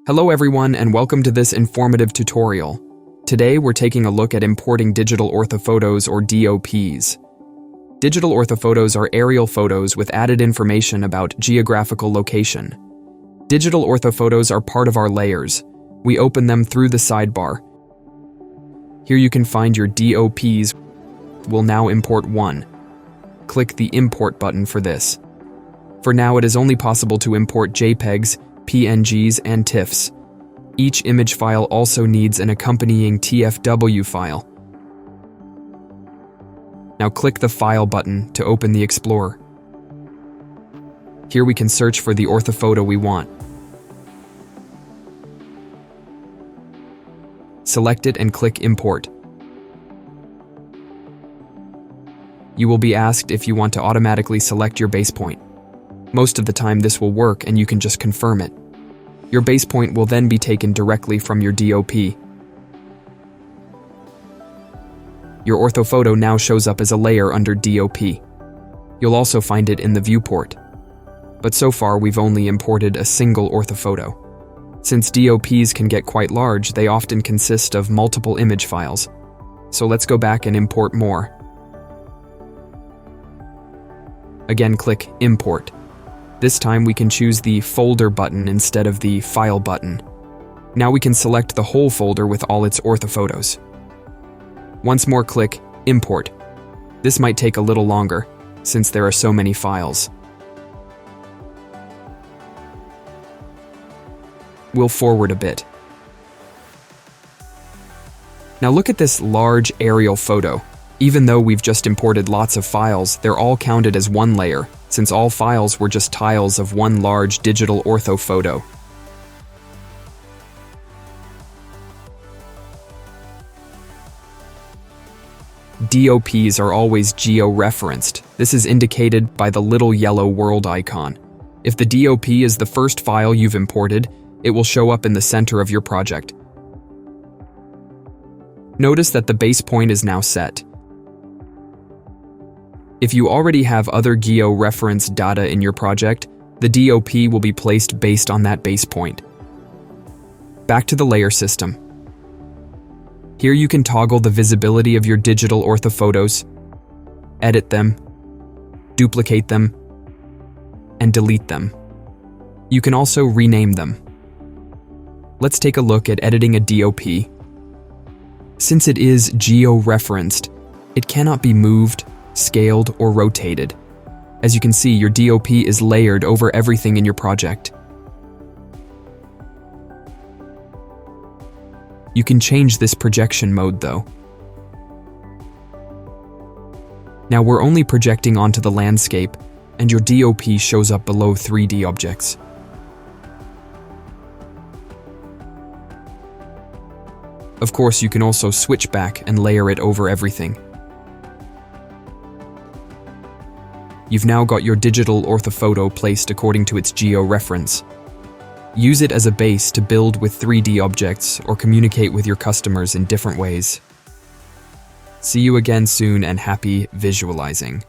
Hello everyone and welcome to this informative tutorial. Today we're taking a look at importing digital orthophotos or DOPs. Digital orthophotos are aerial photos with added information about geographical location. Digital orthophotos are part of our layers. We open them through the sidebar. Here you can find your DOPs. We'll now import one. Click the Import button for this. For now, it is only possible to import JPEGs, PNGs, and TIFFs. Each image file also needs an accompanying TFW file. Now click the File button to open the Explorer. Here we can search for the orthophoto we want. Select it and click Import. You will be asked if you want to automatically select your base point. Most of the time this will work and you can just confirm it. Your base point will then be taken directly from your DOP. Your orthophoto now shows up as a layer under DOP. You'll also find it in the viewport. But so far we've only imported a single orthophoto. Since DOPs can get quite large, they often consist of multiple image files. So let's go back and import more. Again, click Import. This time we can choose the Folder button instead of the File button. Now we can select the whole folder with all its orthophotos. Once more, click Import. This might take a little longer, since there are so many files. We'll forward a bit. Now look at this large aerial photo. Even though we've just imported lots of files, they're all counted as one layer, since all files were just tiles of one large digital orthophoto. DOPs are always geo-referenced. This is indicated by the little yellow world icon. If the DOP is the first file you've imported, it will show up in the center of your project. Notice that the base point is now set. If you already have other geo-reference data in your project, the DOP will be placed based on that base point. Back to the layer system. Here you can toggle the visibility of your digital orthophotos, edit them, duplicate them, and delete them. You can also rename them. Let's take a look at editing a DOP. Since it is geo-referenced, it cannot be moved, scaled, or rotated. As you can see, your DOP is layered over everything in your project. You can change this projection mode though. Now we're only projecting onto the landscape, and your DOP shows up below 3D objects. Of course, you can also switch back and layer it over everything. You've now got your digital orthophoto placed according to its geo-reference. Use it as a base to build with 3D objects or communicate with your customers in different ways. See you again soon and happy visualizing.